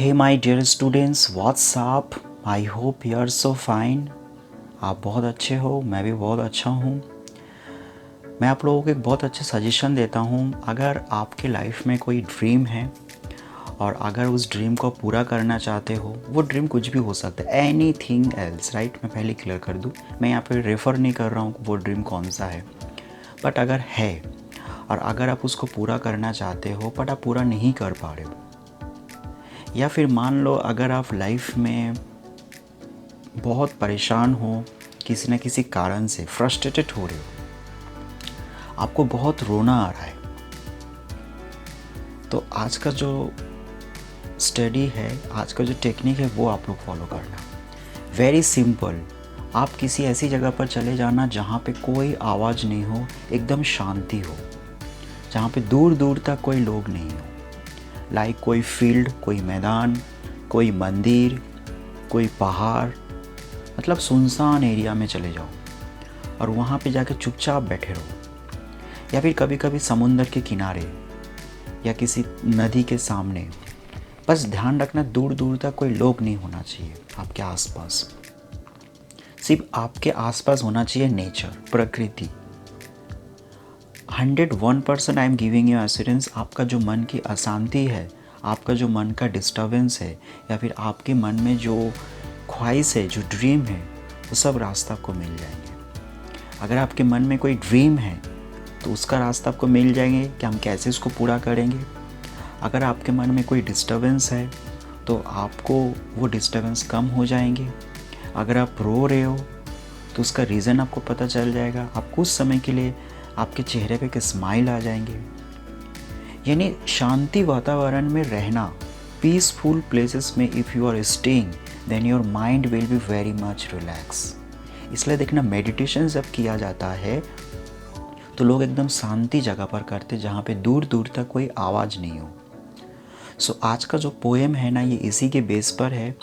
Hey my dear students, what's up? I hope you are so fine. आप बहुत अच्छे हो, मैं भी बहुत अच्छा हूँ। मैं आप लोगों को एक बहुत अच्छे सजेशन देता हूँ। अगर आपके लाइफ में कोई ड्रीम है और अगर उस ड्रीम को पूरा करना चाहते हो, वो ड्रीम कुछ भी हो सकता है, एनीथिंग एल्स, राइट। मैं पहले क्लियर कर दूँ, मैं यहाँ पे रेफ़र नहीं कर रहा हूँ वो ड्रीम कौन सा है, बट अगर है और अगर आप उसको पूरा करना चाहते हो बट आप पूरा नहीं कर पा रहे हो, या फिर मान लो अगर आप लाइफ में बहुत परेशान हो, किसी न किसी कारण से फ्रस्ट्रेटेड हो रहे हो, आपको बहुत रोना आ रहा है, तो आज का जो स्टडी है, आज का जो टेक्निक है, वो आप लोग फॉलो करना। Very simple. आप किसी ऐसी जगह पर चले जाना जहाँ पे कोई आवाज़ नहीं हो, एकदम शांति हो, जहाँ पे दूर दूर तक कोई लोग नहीं हो। लाइक कोई फील्ड, कोई मैदान, कोई मंदिर, कोई पहाड़, मतलब सुनसान एरिया में चले जाओ और वहाँ पे जाके चुपचाप बैठे रहो, या फिर कभी कभी समुंदर के किनारे या किसी नदी के सामने। बस ध्यान रखना दूर दूर तक कोई लोग नहीं होना चाहिए आपके आसपास, सिर्फ आपके आसपास होना चाहिए नेचर, प्रकृति। 101% I am giving you assurance. आपका जो मन की अशांति है, आपका जो मन का डिस्टर्बेंस है, या फिर आपके मन में जो ख्वाहिश है, जो ड्रीम है, वो सब रास्ता आपको मिल जाएंगे। अगर आपके मन में कोई ड्रीम है तो उसका रास्ता आपको मिल जाएंगे कि हम कैसे उसको पूरा करेंगे। अगर आपके मन में कोई डिस्टर्बेंस है तो आपको वो डिस्टर्बेंस कम हो जाएंगे। अगर आप रो रहे हो तो उसका रीज़न आपको पता चल जाएगा। आप कुछ समय के लिए आपके चेहरे पे एक स्माइल आ जाएंगे। यानी शांति वातावरण में रहना, पीसफुल प्लेसेस में if you are staying, then your mind will be very much relax. इसलिए देखना, मेडिटेशन जब किया जाता है तो लोग एकदम शांति जगह पर करते, जहाँ पे दूर दूर तक कोई आवाज़ नहीं हो। सो आज का जो पोएम है ना, ये इसी के बेस पर है।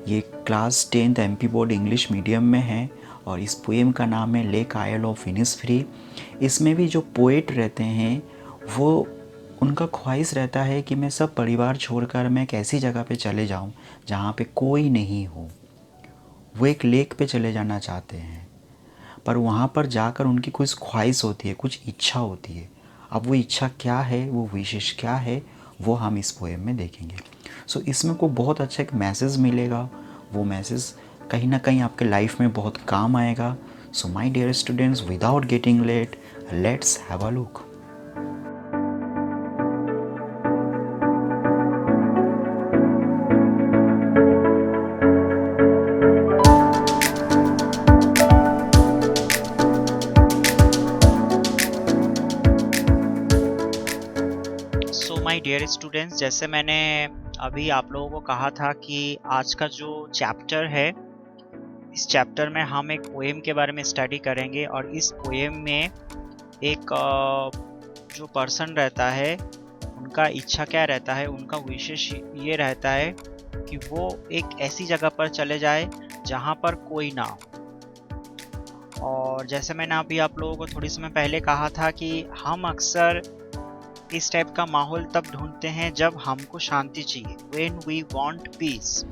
ये class 10th MP board English medium में है और इस पोएम का नाम है लेक आयल ऑफ इनिसफ्री। इसमें भी जो पोएट रहते हैं वो, उनका ख्वाहिश रहता है कि मैं सब परिवार छोड़कर मैं एक ऐसी जगह पे चले जाऊं जहाँ पे कोई नहीं हो। वो एक लेक पे चले जाना चाहते हैं, पर वहाँ पर जाकर उनकी कुछ ख्वाहिश होती है, कुछ इच्छा होती है। अब वो इच्छा क्या है, वो विशेष क्या है, वो हम इस पोएम में देखेंगे। सो इसमें को बहुत अच्छा एक मैसेज मिलेगा। वो मैसेज कहीं ना कहीं आपके लाइफ में बहुत काम आएगा। So my dear students, without getting late, let's have a look. So my dear students, जैसे मैंने अभी आप लोगों को कहा था कि आज का जो चैप्टर है, इस चैप्टर में हम एक पोएम के बारे में स्टडी करेंगे। और इस पोएम में एक जो पर्सन रहता है, उनका इच्छा क्या रहता है, उनका विशेष ये रहता है कि वो एक ऐसी जगह पर चले जाए जहाँ पर कोई ना हो। और जैसे मैंने अभी आप लोगों को थोड़ी समय पहले कहा था कि हम अक्सर इस टाइप का माहौल तब ढूंढते हैं जब हमको शांति चाहिए। When we want peace,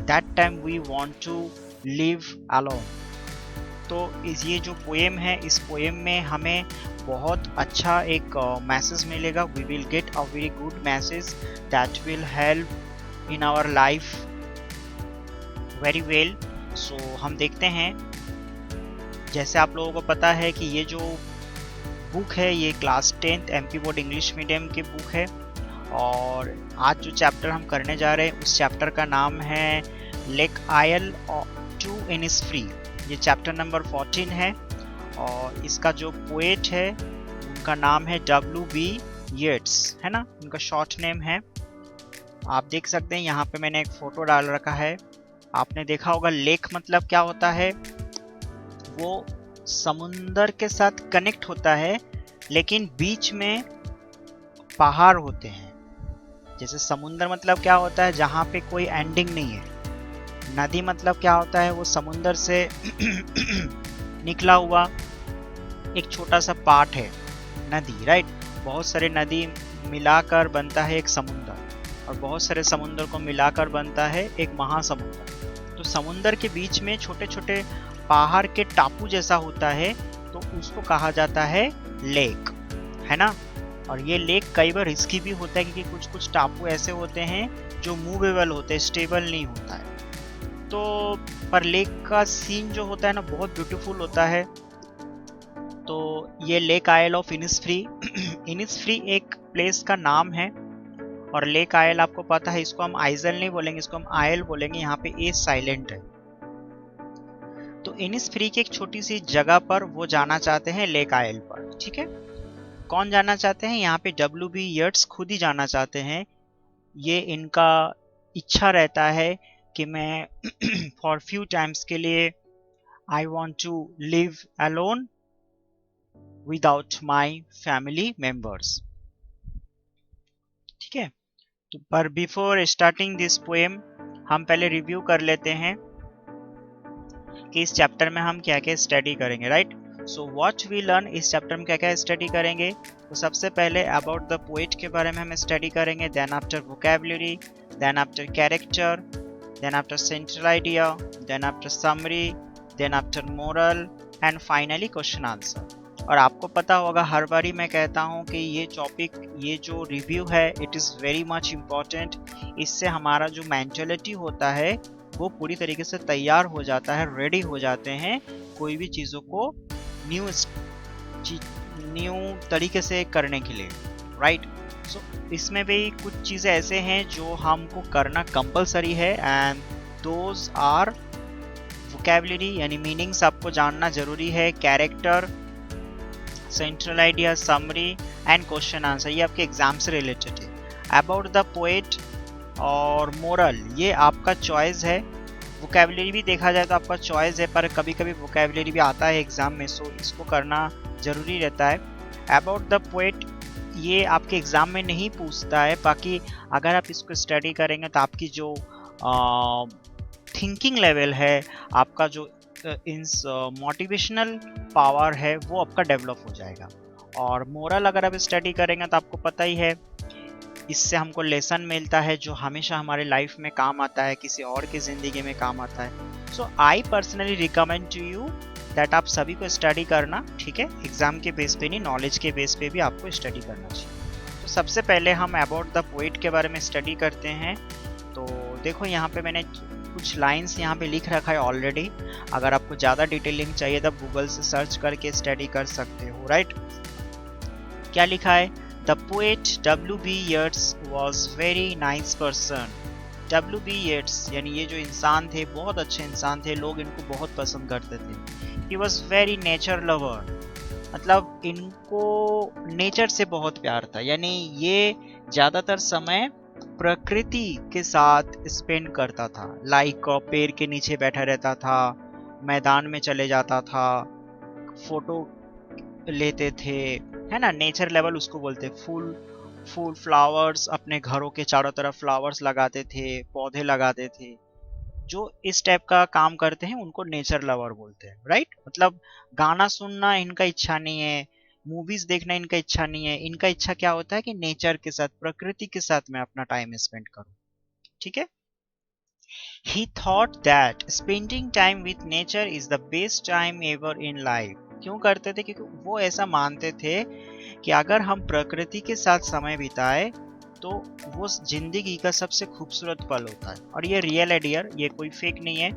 that time we want to live alone। तो ये जो पोएम है, इस पोएम में हमें बहुत अच्छा एक मैसेज मिलेगा। We will get a very good message that will help in our life very well। So हम देखते हैं। जैसे आप लोगों को पता है कि ये जो बुक है, ये class 10th MP board English medium की बुक है। और आज जो चैप्टर हम करने जा रहे हैं, उस चैप्टर का नाम है लेक आयल टू इनिसफ्री। ये चैप्टर नंबर 14 है और इसका जो पोएट है उनका नाम है W.B. येट्स, है ना, उनका शॉर्ट नेम है। आप देख सकते हैं यहाँ पे मैंने एक फोटो डाल रखा है। आपने देखा होगा लेक मतलब क्या होता है, वो समुंदर के साथ कनेक्ट होता है, लेकिन बीच में पहाड़ होते हैं। जैसे समुंदर मतलब क्या होता है, जहाँ पे कोई एंडिंग नहीं है। नदी मतलब क्या होता है, वो समुंदर से निकला हुआ एक छोटा सा पार्ट है नदी, राइट। बहुत सारे नदी मिलाकर बनता है एक समुंदर। और बहुत सारे समुद्र को मिलाकर बनता है एक महासमुद्र। तो समुद्र के बीच में छोटे छोटे पहाड़ के टापू जैसा होता है, तो उसको कहा जाता है लेक, है ना। और ये लेक कई बार रिस्की भी होता है, क्योंकि कुछ कुछ टापू ऐसे होते हैं जो मूवेबल होते हैं, स्टेबल नहीं होता है। तो पर लेक का सीन जो होता है ना, बहुत ब्यूटीफुल होता है। तो ये lake Isle of Innisfree Innisfree एक प्लेस का नाम है। और लेक आयल आपको पता है, इसको हम आइजल नहीं बोलेंगे, इसको हम आयल बोलेंगे, यहाँ पे ए साइलेंट है। तो इनिसफ्री की एक छोटी सी जगह पर वो जाना चाहते हैं, लेक आयल पर, ठीक है। कौन जाना चाहते हैं? यहाँ पे WB यट्स खुद ही जाना चाहते हैं। ये इनका इच्छा रहता है कि मैं फॉर फ्यू टाइम्स के लिए I want to live alone without my family members, ठीक है। तो पर बिफोर स्टार्टिंग दिस पोएम हम पहले रिव्यू कर लेते हैं कि इस चैप्टर में हम क्या क्या स्टडी करेंगे, right. So what we learn, इस चैप्टर में क्या क्या स्टडी करेंगे। तो सबसे पहले अबाउट द पोएट के बारे में हम स्टडी करेंगे, then after vocabulary, then after character, then after central idea, then after summary, then after moral, and finally question answer. और आपको पता होगा, हर बारी मैं कहता हूँ कि ये टॉपिक, ये जो रिव्यू है, it is very much important. इससे हमारा जो मेंटालिटी होता है वो पूरी तरीके से तैयार हो जाता है, रेडी हो जाते हैं कोई भी चीज़ों को न्यू तरीके से करने के लिए, राइट। सो इसमें भी कुछ चीज़ें ऐसे हैं जो हमको करना कंपलसरी है, एंड दोज आर वोकैबुलरी, यानी मीनिंग्स आपको जानना जरूरी है, character, central idea, summary and question answer, ये आपके एग्जाम से रिलेटेड है। अबाउट द पोएट और मोरल, ये आपका चॉइस है। वोकैबुलरी भी देखा जाए तो आपका चॉइस है, पर कभी कभी वोकैबुलरी भी आता है एग्जाम में, सो इसको करना जरूरी रहता है। अबाउट द पोएट ये आपके एग्जाम में नहीं पूछता है, बाकी अगर आप इसको स्टडी करेंगे तो आपकी जो थिंकिंग लेवल है, आपका जो मोटिवेशनल पावर है, वो आपका डेवलप हो जाएगा। और मोरल अगर आप स्टडी करेंगे तो आपको पता ही है, इससे हमको लेसन मिलता है जो हमेशा हमारे लाइफ में काम आता है, किसी और की ज़िंदगी में काम आता है। So I personally recommend to you that आप सभी को स्टडी करना, ठीक है। एग्जाम के बेस पे नहीं, नॉलेज के बेस पे भी आपको स्टडी करना चाहिए। तो सबसे पहले हम अबाउट द पोएट के बारे में स्टडी करते हैं। तो देखो, यहाँ पे मैंने कुछ लाइंस यहाँ पे लिख रखा है ऑलरेडी। अगर आपको ज़्यादा डिटेलिंग चाहिए तो गूगल से सर्च करके स्टडी कर सकते हो, राइट। क्या लिखा है? The poet WB Yeats was very nice person. WB Yeats यानी ये जो इंसान थे, बहुत अच्छे इंसान थे, लोग इनको बहुत पसंद करते थे। He was very nature lover, मतलब इनको नेचर से बहुत प्यार था, यानी ये ज़्यादातर समय प्रकृति के साथ स्पेंड करता था। लाइक पेड़ के नीचे बैठा रहता था, मैदान में चले जाता था, फोटो लेते थे, है ना। नेचर लेवल उसको बोलते। फूल फ्लावर्स, अपने घरों के चारों तरफ फ्लावर्स लगाते थे, पौधे लगाते थे। जो इस टाइप का काम करते हैं उनको नेचर लवर बोलते हैं, राइट। मतलब गाना सुनना इनका इच्छा नहीं है, मूवीज देखना इनका इच्छा नहीं है। इनका इच्छा क्या होता है कि नेचर के साथ, प्रकृति के साथ मैं अपना टाइम स्पेंड करूं, ठीक है। He thought that spending time with nature is the best time ever in life. क्यों करते थे? क्योंकि वो ऐसा मानते थे कि अगर हम प्रकृति के साथ समय बिताए तो वो जिंदगी का सबसे खूबसूरत पल होता है। और ये रियल है डियर, ये कोई फेक नहीं है।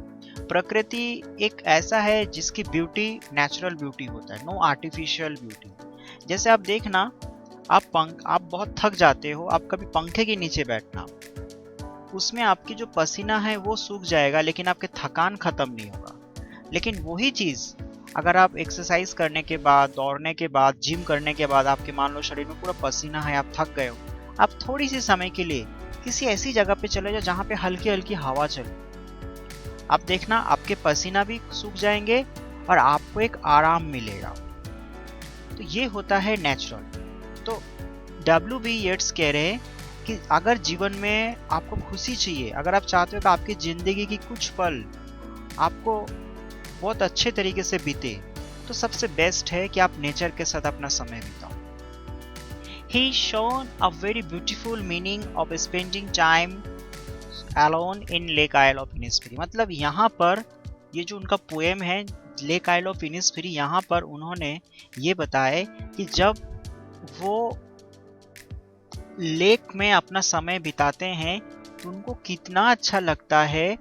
प्रकृति एक ऐसा है जिसकी ब्यूटी नेचुरल ब्यूटी होता है, नो आर्टिफिशियल ब्यूटी। जैसे आप देखना, आप बहुत थक जाते हो, आप कभी पंखे के नीचे बैठना, उसमें आपकी जो पसीना है वो सूख जाएगा, लेकिन आपके थकान खत्म नहीं होगा। लेकिन वही चीज़ अगर आप एक्सरसाइज करने के बाद, दौड़ने के बाद, जिम करने के बाद, आपके मान लो शरीर में पूरा पसीना है, आप थक गए हो, आप थोड़ी सी समय के लिए किसी ऐसी जगह पे चले जाओ जहाँ पे हल्की हल्की हवा चले, आप देखना आपके पसीना भी सूख जाएंगे और आपको एक आराम मिलेगा। तो ये होता है नेचुरल। तो WB यट्स कह रहे हैं कि अगर जीवन में आपको खुशी चाहिए, अगर आप चाहते हो कि आपकी ज़िंदगी की कुछ पल आपको बहुत अच्छे तरीके से बीते, तो सबसे बेस्ट है कि आप नेचर के साथ अपना समय बिताओ। He shown a very beautiful meaning of spending time alone in Lake Isle of Innisfree. मतलब यहाँ पर ये जो उनका पोएम है लेक आइल ऑफ इनिस्फ्री, यहाँ पर उन्होंने ये बताया कि जब वो लेक में अपना समय बिताते हैं तो उनको कितना अच्छा लगता है,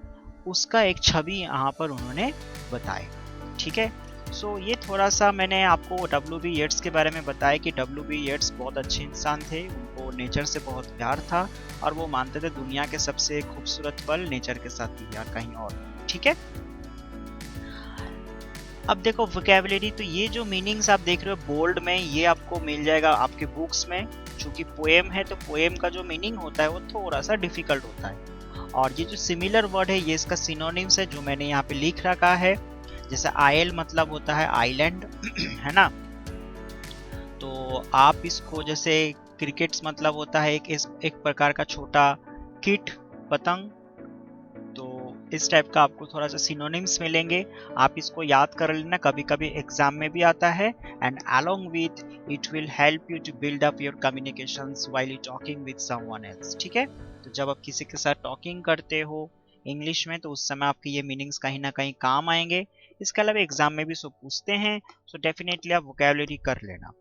उसका एक छवि यहाँ पर उन्होंने बताया। ठीक है, सो ये थोड़ा सा मैंने आपको W.B. येट्स के बारे में बताया कि W.B. येट्स बहुत अच्छे इंसान थे, उनको नेचर से बहुत प्यार था और वो मानते थे दुनिया के सबसे खूबसूरत पल नेचर के साथ ही यार कहीं और। ठीक है, अब देखो वोकैबुलरी, तो ये जो मीनिंग्स आप देख रहे हो बोल्ड में, ये आपको मिल जाएगा आपके बुक्स में। चूंकि पोएम है तो पोएम का जो मीनिंग होता है वो थोड़ा सा डिफिकल्ट होता है। और ये जो सिमिलर वर्ड है ये इसका सिनोनिम्स है जो मैंने यहाँ पे लिख रखा है। जैसे आयल मतलब होता है आइलैंड है ना, तो आप इसको जैसे क्रिकेट्स मतलब होता है एक प्रकार का छोटा कीट पतंग, तो इस टाइप का आपको थोड़ा सा सिनोनिम्स मिलेंगे, आप इसको याद कर लेना, कभी कभी एग्जाम में भी आता है। And along with it will help you to build up your communications while you talking with someone else. ठीक है, तो जब आप किसी के साथ टॉकिंग करते हो इंग्लिश में तो उस समय आपके ये मीनिंग्स कहीं ना कहीं काम आएंगे। इसके अलावा एग्जाम में भी सो पूछते हैं, सो डेफिनेटली आप वोकैबुलरी कर लेना।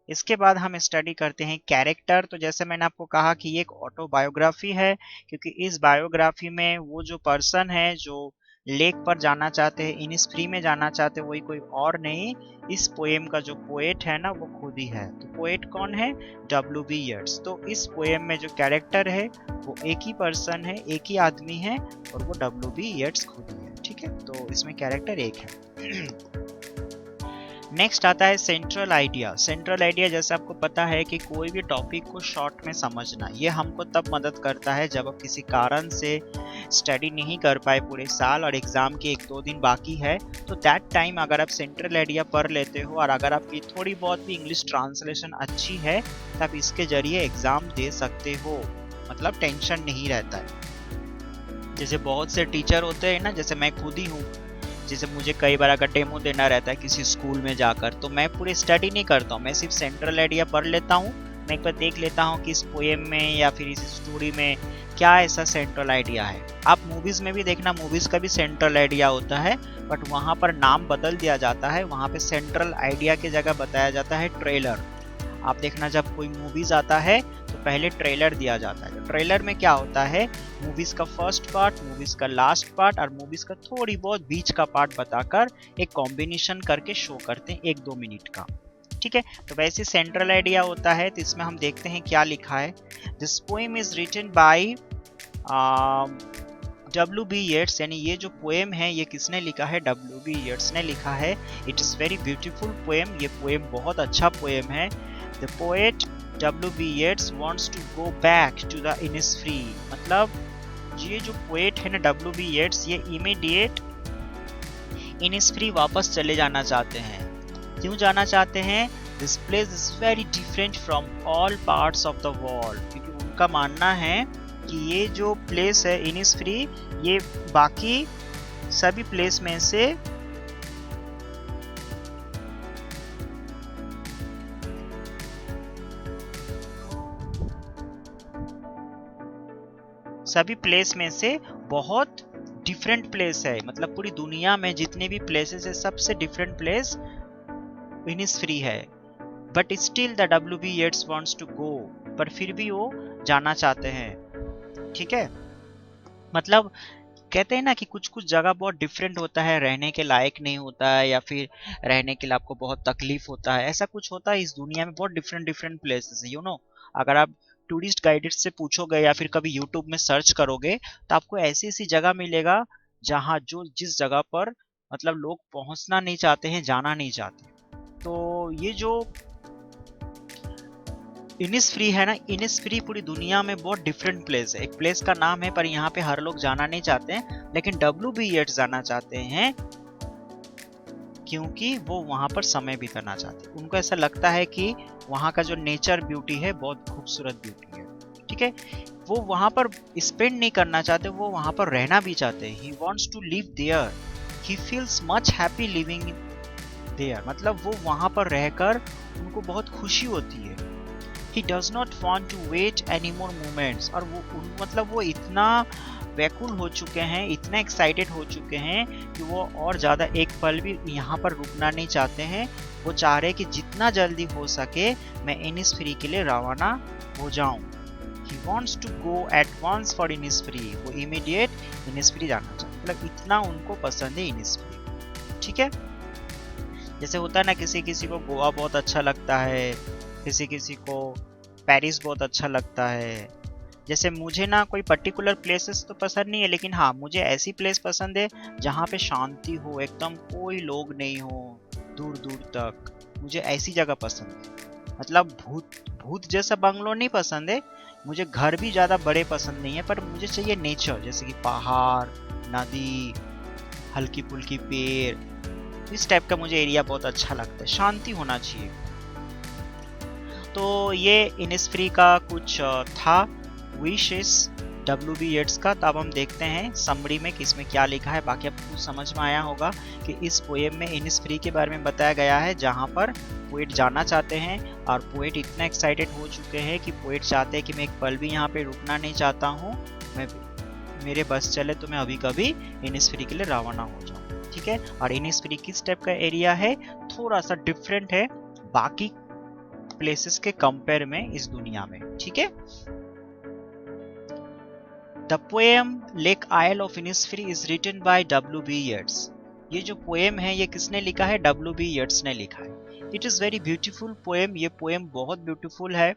इसके बाद हम स्टडी करते हैं कैरेक्टर। तो जैसे मैंने आपको कहा कि ये एक ऑटोबायोग्राफी है, क्योंकि इस बायोग्राफी में वो जो पर्सन है जो लेक पर जाना चाहते हैं, इनिस्फ्री में जाना चाहते हैं, वही कोई और नहीं, इस पोएम का जो पोएट है ना वो खुद ही है। तो पोएट कौन है? W.B. येट्स। तो इस पोएम में जो कैरेक्टर है वो एक ही पर्सन है, एक ही आदमी है और वो W.B. येट्स खुद ही है। ठीक है, तो इसमें कैरेक्टर एक है। नेक्स्ट आता है सेंट्रल आइडिया। सेंट्रल आइडिया जैसे आपको पता है कि कोई भी टॉपिक को शॉर्ट में समझना, ये हमको तब मदद करता है जब आप किसी कारण से स्टडी नहीं कर पाए पूरे साल और एग्जाम के 1-2 दिन बाकी है, तो दैट टाइम अगर आप सेंट्रल आइडिया पढ़ लेते हो और अगर आपकी थोड़ी बहुत भी इंग्लिश ट्रांसलेशन अच्छी है तो आप इसके जरिए एग्जाम दे सकते हो, मतलब टेंशन नहीं रहता है। जैसे बहुत से टीचर होते हैं ना, जैसे मैं खुद ही हूँ, जैसे मुझे कई बार अगर डेमो देना रहता है किसी स्कूल में जाकर, तो मैं पूरी स्टडी नहीं करता हूँ, मैं सिर्फ सेंट्रल आइडिया पढ़ लेता हूँ। मैं एक बार देख लेता हूँ कि इस पोएम में या फिर इस स्टोरी में क्या ऐसा सेंट्रल आइडिया है। आप मूवीज में भी देखना, मूवीज का भी सेंट्रल आइडिया होता है, बट वहाँ पर नाम बदल दिया जाता है, वहाँ पे सेंट्रल आइडिया की जगह बताया जाता है ट्रेलर। आप देखना जब कोई मूवीज आता है तो पहले ट्रेलर दिया जाता है। तो ट्रेलर में क्या होता है, मूवीज का फर्स्ट पार्ट, मूवीज का लास्ट पार्ट और मूवीज का थोड़ी बहुत बीच का पार्ट बताकर एक कॉम्बिनेशन करके शो करते हैं 1-2 मिनट का। ठीक है, तो वैसे सेंट्रल आइडिया होता है। तो इसमें हम देखते हैं क्या लिखा है। This poem is written by W.B. Yeats, यानी ये जो पोएम है ये किसने लिखा है? W.B. येट्स ने लिखा है। It is very beautiful poem, ये पोएम बहुत अच्छा पोएम है। The poet W.B. Yeats wants to go back to the Innisfree, मतलब ये जो पोएट है ना W.B. येट्स, ये इमीडिएट इनिस्फ्री वापस चले जाना चाहते हैं। क्यों जाना चाहते हैं? This place is very different from all parts of the world, क्योंकि उनका मानना है कि ये जो प्लेस है इनिस्फ्री, ये बाकी सभी प्लेस में से बहुत डिफरेंट प्लेस है। मतलब पूरी दुनिया में जितने भी प्लेसेस है सबसे डिफरेंट प्लेस इनिस्फ्री है। But still the W.B. Yeats wants to go, पर फिर भी वो जाना चाहते हैं। ठीक है, मतलब कहते हैं ना कि कुछ कुछ जगह बहुत डिफरेंट होता है, रहने के लायक नहीं होता है या फिर रहने के लिए आपको बहुत तकलीफ होता है, ऐसा कुछ होता है। इस दुनिया में बहुत डिफरेंट डिफरेंट प्लेसेस है, यू नो। अगर आप टूरिस्ट गाइड से पूछोगे या फिर कभी यूट्यूब में सर्च करोगे तो आपको ऐसी ऐसी जगह मिलेगा जहाँ जिस जगह पर मतलब लोग पहुंचना नहीं चाहते हैं, जाना नहीं चाहते। तो ये जो इनिस्फ्री है ना, इनिस्फ्री पूरी दुनिया में बहुत डिफरेंट प्लेस है। एक प्लेस का नाम है पर यहाँ पे हर लोग जाना नहीं चाहते हैं, लेकिन W.B. येट्स जाना चाहते हैं क्योंकि वो वहां पर समय बिताना चाहते हैं। उनको ऐसा लगता है कि वहाँ का जो नेचर ब्यूटी है बहुत खूबसूरत ब्यूटी है। ठीक है, वो वहां पर स्पेंड नहीं करना चाहते, वो वहां पर रहना भी चाहते हैं। He wants to live there, he feels much happy living there, मतलब वो वहां पर रहकर उनको बहुत खुशी होती है। He does not want to wait any more moments. और मतलब वो इतना व्याकुल हो चुके हैं, इतना एक्साइटेड हो चुके हैं कि वो और ज़्यादा एक पल भी यहाँ पर रुकना नहीं चाहते हैं। वो चाह रहे कि जितना जल्दी हो सके मैं इनिस्फ्री के लिए रवाना हो जाऊं। He wants to go at once for Innisfree. वो इमीडिएट इनिस्फ्री जाना चाहते, मतलब इतना उनको पसंद है इनिस्फ्री। ठीक है, जैसे होता है ना, किसी किसी को गोवा बहुत अच्छा लगता है, किसी किसी को पेरिस बहुत अच्छा लगता है। जैसे मुझे ना कोई पर्टिकुलर प्लेसेस तो पसंद नहीं है, लेकिन हाँ मुझे ऐसी प्लेस पसंद है जहाँ पे शांति हो, एकदम कोई लोग नहीं हो दूर दूर तक। मुझे ऐसी जगह पसंद है। मतलब भूत जैसा बंगलो नहीं पसंद है, मुझे घर भी ज़्यादा बड़े पसंद नहीं है, पर मुझे चाहिए नेचर, जैसे कि पहाड़, नदी, हल्की फुल्की पेड़, इस टाइप का मुझे एरिया बहुत अच्छा लगता है, शांति होना चाहिए। तो ये इनिस्फ्री का कुछ था विशेष W.B. येट्स का। तो अब हम देखते हैं समरी में किसमें क्या लिखा है। बाकी आपको समझ में आया होगा कि इस पोएम में इनिस्फ्री के बारे में बताया गया है, जहाँ पर पोएट जाना चाहते हैं और पोएट इतना एक्साइटेड हो चुके हैं कि पोएट चाहते हैं कि मैं एक पल भी यहाँ पे रुकना नहीं चाहता हूँ, मैं मेरे बस चले तो मैं अभी कभी इनिस्फ्री के लिए रवाना हो जाऊँ। ठीक है, और इनिस्फ्री किस टाइप का एरिया है, थोड़ा सा डिफरेंट है बाकी प्लेसेस के कंपेयर में इस दुनिया में। ठीक है, the poem Lake Isle of Innisfree is written by W.B. Yeats. ये जो पोएम है ये किसने लिखा है, W.B. येट्स ने लिखा है। It is very beautiful poem, ये पोएम बहुत ब्यूटीफुल है।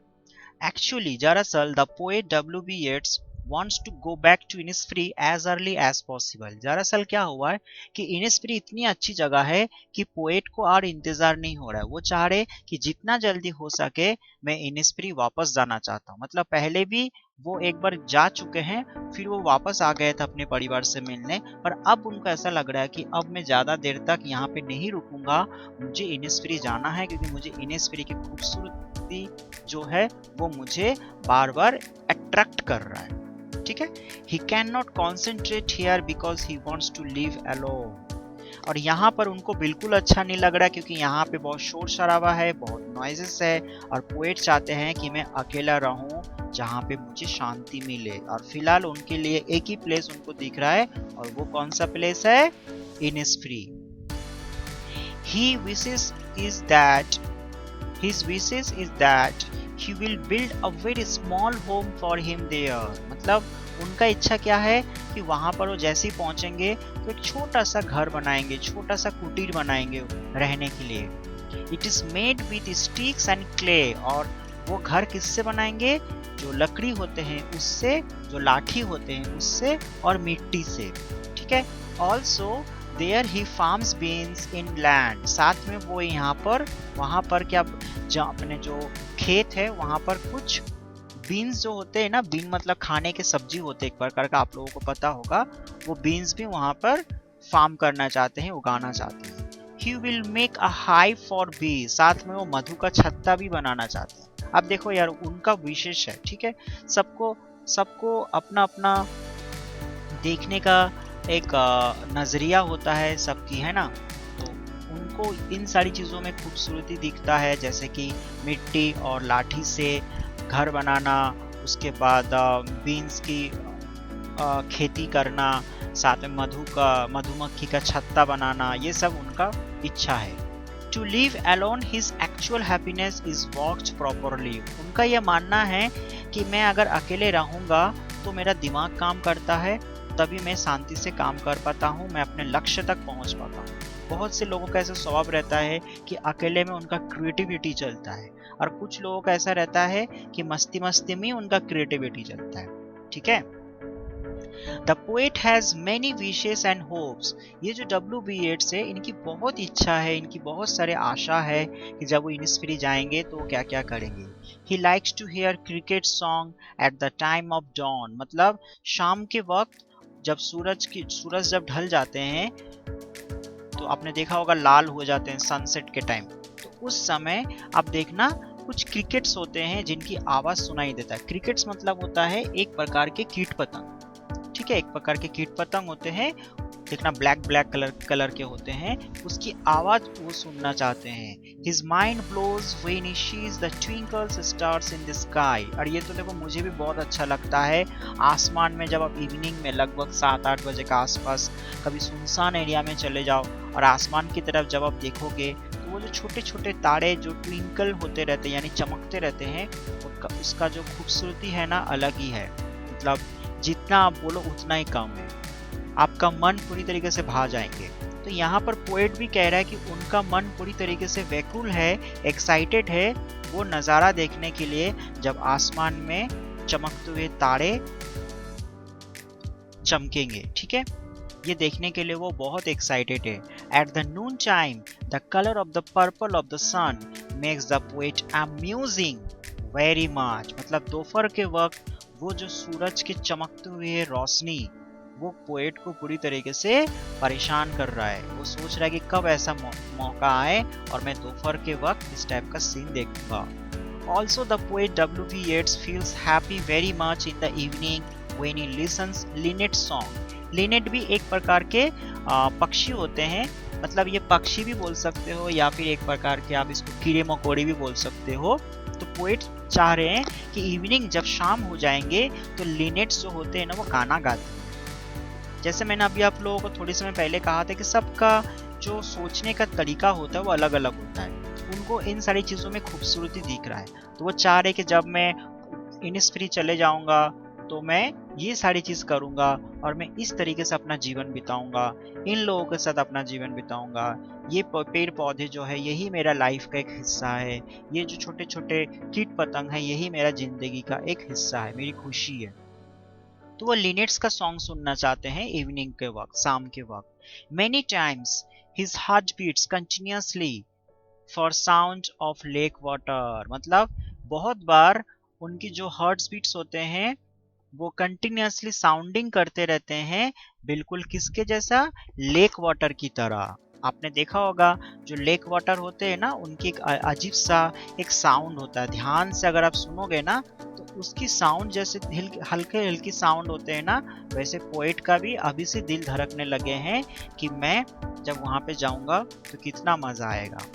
एक्चुअली दरअसल the poet W.B. Yeats wants to go back to Innisfree as early as possible। दरअसल क्या हुआ है कि इनिस्फ्री इतनी अच्छी जगह है कि पोएट को और इंतजार नहीं हो रहा है। वो चाह रहे कि जितना जल्दी हो सके मैं इनिस्फ्री वापस जाना चाहता हूँ। मतलब पहले भी वो एक बार जा चुके हैं, फिर वो वापस आ गए थे अपने परिवार से मिलने, पर अब उनको ऐसा लग रहा है कि अब मैं ज़्यादा देर तक यहाँ पे नहीं रुकूंगा, मुझे इनिस्फ्री जाना है, क्योंकि मुझे इनिस्फ्री की खूबसूरती जो है वो मुझे बार बार अट्रैक्ट कर रहा है। ठीक है, he cannot concentrate here because he wants to live alone। और यहाँ पर उनको बिल्कुल अच्छा नहीं लग रहा, क्योंकि यहाँ पे बहुत शोर शराबा है, बहुत नॉइजेस है, और पोएट चाहते हैं कि मैं अकेला रहूं जहाँ पे मुझे शांति मिले। और फिलहाल उनके लिए एक ही प्लेस उनको दिख रहा है, और वो कौन सा प्लेस है, Innisfree. His wishes is that he will build a very small home for him there। मतलब उनका इच्छा क्या है कि वहां पर वो जैसे ही पहुंचेंगे तो एक छोटा सा घर बनाएंगे, छोटा सा कुटीर बनाएंगे रहने के लिए। It is made with sticks and clay. और वो घर किससे बनाएंगे, जो लकड़ी होते हैं उससे, जो लाठी होते हैं उससे, और मिट्टी से। ठीक है, also there he farms beans in land. साथ में वो यहाँ पर वहाँ पर क्या, अपने जो खेत है वहाँ पर कुछ बीन्स जो होते हैं ना, बीन मतलब खाने के सब्जी होते हैं एक प्रकार का, आप लोगों को पता होगा, वो बीन्स भी वहाँ पर फार्म करना चाहते हैं, उगाना चाहते हैं। He will make a hive for bee. साथ में वो मधु का छत्ता भी बनाना चाहते हैं। अब देखो यार, उनका विशेष है। ठीक है, सबको अपना अपना देखने का एक नजरिया होता है सबकी, है ना। तो उनको इन सारी चीज़ों में खूबसूरती दिखता है, जैसे कि मिट्टी और लाठी से घर बनाना, उसके बाद बीन्स की खेती करना, साथ में मधुमक्खी का छत्ता बनाना, ये सब उनका इच्छा है। To live alone his actual happiness is worked properly. उनका यह मानना है कि मैं अगर अकेले रहूँगा तो मेरा दिमाग काम करता है, तभी मैं शांति से काम कर पाता हूँ, मैं अपने लक्ष्य तक पहुँच पाता हूँ। बहुत से लोगों का ऐसा स्वभाव रहता है कि अकेले में उनका क्रिएटिविटी चलता है, और कुछ लोगों का ऐसा रहता है कि मस्ती मस्ती में उनका क्रिएटिविटी चलता है। ठीक है, the poet has many wishes and hopes. ये जो W.B. येट्स है, इनकी बहुत इच्छा है, इनकी बहुत सारे आशा है कि जब वो इनिस्फ्री जाएंगे तो क्या क्या करेंगे। He likes to hear cricket song at the time of dawn. मतलब शाम के वक्त जब सूरज जब ढल जाते हैं तो आपने देखा होगा लाल हो जाते हैं सनसेट के टाइम, तो उस समय आप देखना कुछ क्रिकेट्स होते हैं जिनकी आवाज सुनाई देता है। क्रिकेट्स मतलब होता है एक प्रकार के कीट पतंग। ठीक है, एक प्रकार के कीट पतंग होते हैं, देखना ब्लैक ब्लैक कलर के होते हैं, उसकी आवाज वो सुनना चाहते हैं। His mind blows when he sees the twinkles stars in the sky। और ये तो देखो मुझे भी बहुत अच्छा लगता है, आसमान में जब आप इवनिंग में लगभग 7-8 बजे के आसपास कभी सुनसान एरिया में चले जाओ और आसमान की तरफ जब आप देखोगे तो वो जो छोटे छोटे तारे जो ट्विंकल होते रहते हैं यानी चमकते रहते हैं, उसका जो खूबसूरती है ना अलग ही है। मतलब जितना आप बोलो उतना ही कम है, आपका मन पूरी तरीके से भा जाएंगे। तो यहाँ पर पोएट भी कह रहा है कि उनका मन पूरी तरीके से व्याकुल है, एक्साइटेड है वो नज़ारा देखने के लिए जब आसमान में चमकते हुए तारे चमकेंगे। ठीक है, ये देखने के लिए वो बहुत एक्साइटेड है। At the noon time the colour of the purple of the sun makes the poet amusing very much. मतलब दोपहर के वक्त वो जो सूरज के चमकते हुए रोशनी वो पोएट को पूरी तरीके से परेशान कर रहा है। वो सोच रहा है कि कब ऐसा मौका आए और मैं दोपहर के वक्त इस टाइप का सीन देखूंगा। Also the poet W.B. Yeats feels happy very much in the evening when he listens Linnet song। Lynette भी एक प्रकार के पक्षी होते हैं, मतलब ये पक्षी भी बोल सकते हो या फिर एक प्रकार के आप इसको कीड़े मकोड़े भी बोल सकते हो। तो पोएट चाह रहे हैं कि इवनिंग जब शाम हो जाएंगे तो लिनेट्स जो होते हैं ना वो गाना गाते हैं। जैसे मैंने अभी आप लोगों को थोड़ी समय पहले कहा था कि सबका जो सोचने का तरीका होता है वो अलग अलग होता है, उनको इन सारी चीज़ों में खूबसूरती दिख रहा है। तो वो चाह रहे कि जब मैं इनिस्फ्री चले जाऊंगा तो मैं ये सारी चीज़ करूंगा और मैं इस तरीके से अपना जीवन बिताऊंगा, इन लोगों के साथ अपना जीवन बिताऊंगा। ये पेड़ पौधे जो है यही मेरा लाइफ का एक हिस्सा है, ये जो छोटे छोटे कीट पतंग है यही मेरा जिंदगी का एक हिस्सा है, मेरी खुशी है। तो वो लिनेट्स का सॉन्ग सुनना चाहते हैं इवनिंग के वक्त, शाम के वक्त। Many times his heart beats continuously for sound of lake water. मतलब बहुत बार उनकी जो हार्ट बीट्स होते हैं वो कंटिन्यूसली साउंडिंग करते रहते हैं, बिल्कुल किसके जैसा, लेक वाटर की तरह। आपने देखा होगा जो लेक वाटर होते हैं ना उनकी एक अजीब सा एक साउंड होता है, ध्यान से अगर आप सुनोगे ना तो उसकी साउंड जैसे हल्के हल्की साउंड होते हैं ना, वैसे पोएट का भी अभी से दिल धड़कने लगे हैं कि मैं जब वहां पे जाऊंगा तो कितना मजा आएगा।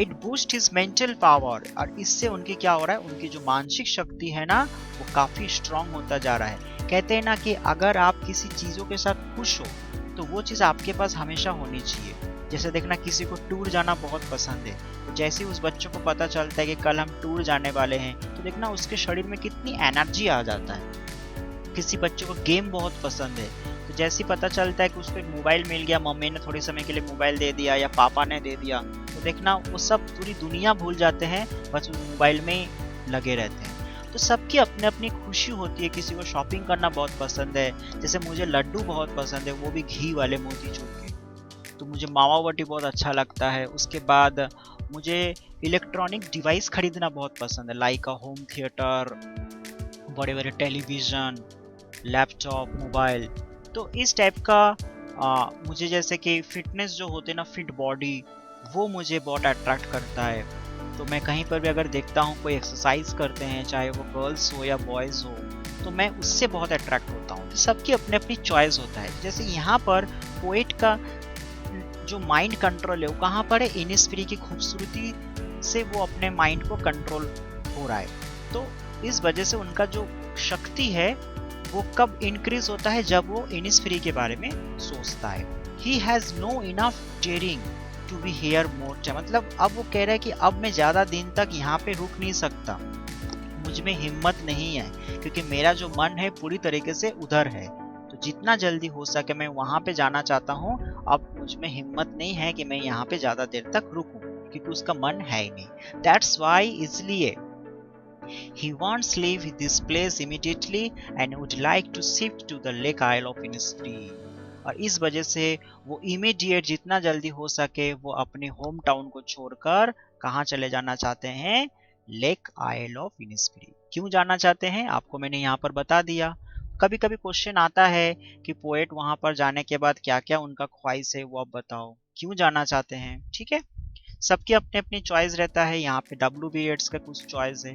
It boost his mental power. और इससे उनकी क्या हो रहा है, उनकी जो मानसिक शक्ति है ना वो काफी स्ट्रांग होता जा रहा है। कहते हैं ना कि अगर आप किसी चीजों के साथ खुश हो तो वो चीज आपके पास हमेशा होनी चाहिए। जैसे देखना किसी को टूर जाना बहुत पसंद है, तो जैसे उस बच्चे को पता चलता है कि कल हम टूर जाने वाले हैं तो देखना उसके शरीर में कितनी एनर्जी आ जाता है। किसी बच्चे को गेम बहुत पसंद है तो जैसे ही पता चलता है कि उसको एक मोबाइल मिल गया, मम्मी ने थोड़े समय के लिए मोबाइल दे दिया या पापा ने दे दिया, तो देखना वो सब पूरी दुनिया भूल जाते हैं, बस उस मोबाइल में ही लगे रहते हैं। तो सबकी अपनी अपनी खुशी होती है। किसी को शॉपिंग करना बहुत पसंद है, जैसे मुझे लड्डू बहुत पसंद है, वो भी घी वाले मोतीचूर के, तो मुझे मावा बाटी बहुत अच्छा लगता है। उसके बाद मुझे इलेक्ट्रॉनिक डिवाइस खरीदना बहुत पसंद है, लाइक अ होम थिएटर, बड़े बड़े टेलीविज़न, लैपटॉप, मोबाइल। तो इस टाइप का मुझे जैसे कि फिटनेस जो होते हैं ना, फिट बॉडी, वो मुझे बहुत अट्रैक्ट करता है। तो मैं कहीं पर भी अगर देखता हूँ कोई एक्सरसाइज करते हैं, चाहे वो गर्ल्स हो या बॉयज़ हो, तो मैं उससे बहुत अट्रैक्ट होता हूँ। तो सबकी अपनी अपनी चॉइस होता है। जैसे यहाँ पर पोएट का जो माइंड कंट्रोल है वो कहाँ पर है, इनिस्फ्री की खूबसूरती से वो अपने माइंड को कंट्रोल हो रहा है। तो इस वजह से उनका जो शक्ति है वो कब इंक्रीज होता है, जब वो इनिस्फ्री के बारे में सोचता है। He has no enough daring to be here more time. मतलब अब वो कह रहा है कि अब मैं ज्यादा दिन तक यहाँ पे रुक नहीं सकता, मुझ में हिम्मत नहीं है, क्योंकि मेरा जो मन है पूरी तरीके से उधर है। तो जितना जल्दी हो सके मैं वहां पे जाना चाहता हूँ। अब मुझ में हिम्मत नहीं है कि मैं यहाँ पे ज्यादा देर तक रुकूं, क्योंकि उसका मन है ही नहीं। दैट्स वाई, इसलिए he wants leave this place immediately and would like to shift to the Lake Isle of Innisfree। और इस वजह से वो इमीडिएट जितना जल्दी हो सके वो अपने होम टाउन को छोड़कर कहाँ चले जाना चाहते हैं, लेक आइल ऑफ इनिस्फ्री। क्यों जाना चाहते हैं आपको मैंने यहाँ पर बता दिया। कभी कभी क्वेश्चन आता है कि पोएट वहां पर जाने के बाद क्या क्या उनका ख्वाहिश है, वो आप बताओ, क्यों जाना चाहते हैं। ठीक है, सबकी अपनी अपनी चॉइस रहता है। यहाँ पे W.B. येट्स का कुछ चॉइस है।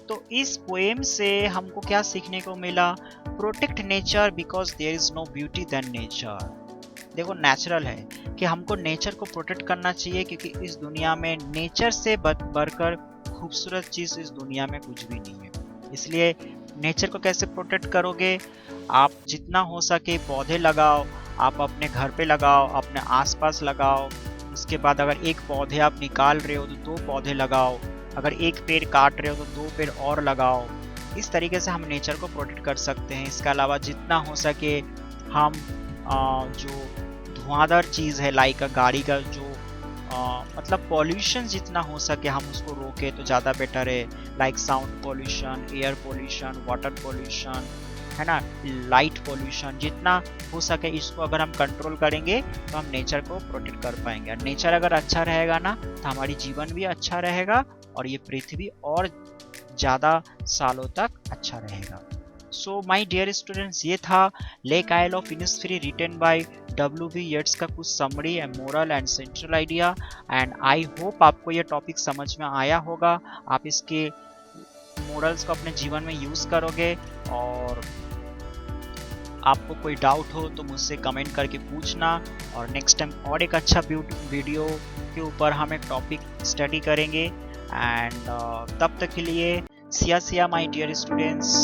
तो इस पोएम से हमको क्या सीखने को मिला, protect nature because there is no beauty than nature. देखो नेचुरल है कि हमको नेचर को प्रोटेक्ट करना चाहिए, क्योंकि इस दुनिया में नेचर से बढ़कर खूबसूरत चीज़ इस दुनिया में कुछ भी नहीं है। इसलिए नेचर को कैसे प्रोटेक्ट करोगे? आप जितना हो सके पौधे लगाओ, आप अपने घर पे लगाओ, अपने आसपास लगाओ। उसके बाद अगर एक पौधे आप निकाल रहे हो तो 2 पौधे लगाओ, अगर एक पेड़ काट रहे हो तो 2 पेड़ और लगाओ। इस तरीके से हम नेचर को प्रोटेक्ट कर सकते हैं। इसके अलावा जितना हो सके हम जो धुआंधार चीज़ है लाइक गाड़ी का जो मतलब पॉल्यूशन जितना हो सके हम उसको रोके तो ज़्यादा बेटर है। Like sound pollution, air pollution, water pollution, है ना, लाइट पॉल्यूशन, जितना हो सके इसको अगर हम कंट्रोल करेंगे तो हम नेचर को प्रोटेक्ट कर पाएंगे। और नेचर अगर अच्छा रहेगा ना तो हमारी जीवन भी अच्छा रहेगा और ये पृथ्वी और ज़्यादा सालों तक अच्छा रहेगा। सो माय डियर स्टूडेंट्स, ये था Lake Isle of Innisfree written by W.B. Yeats का कुछ summary and moral and central idea. And I hope आपको ये टॉपिक समझ में आया होगा, आप इसके मोरल्स को अपने जीवन में यूज़ करोगे। और आपको कोई डाउट हो तो मुझसे कमेंट करके पूछना, और नेक्स्ट टाइम और एक अच्छा वीडियो के ऊपर हम एक टॉपिक स्टडी करेंगे। एंड तब तक के लिए see ya see ya my dear students.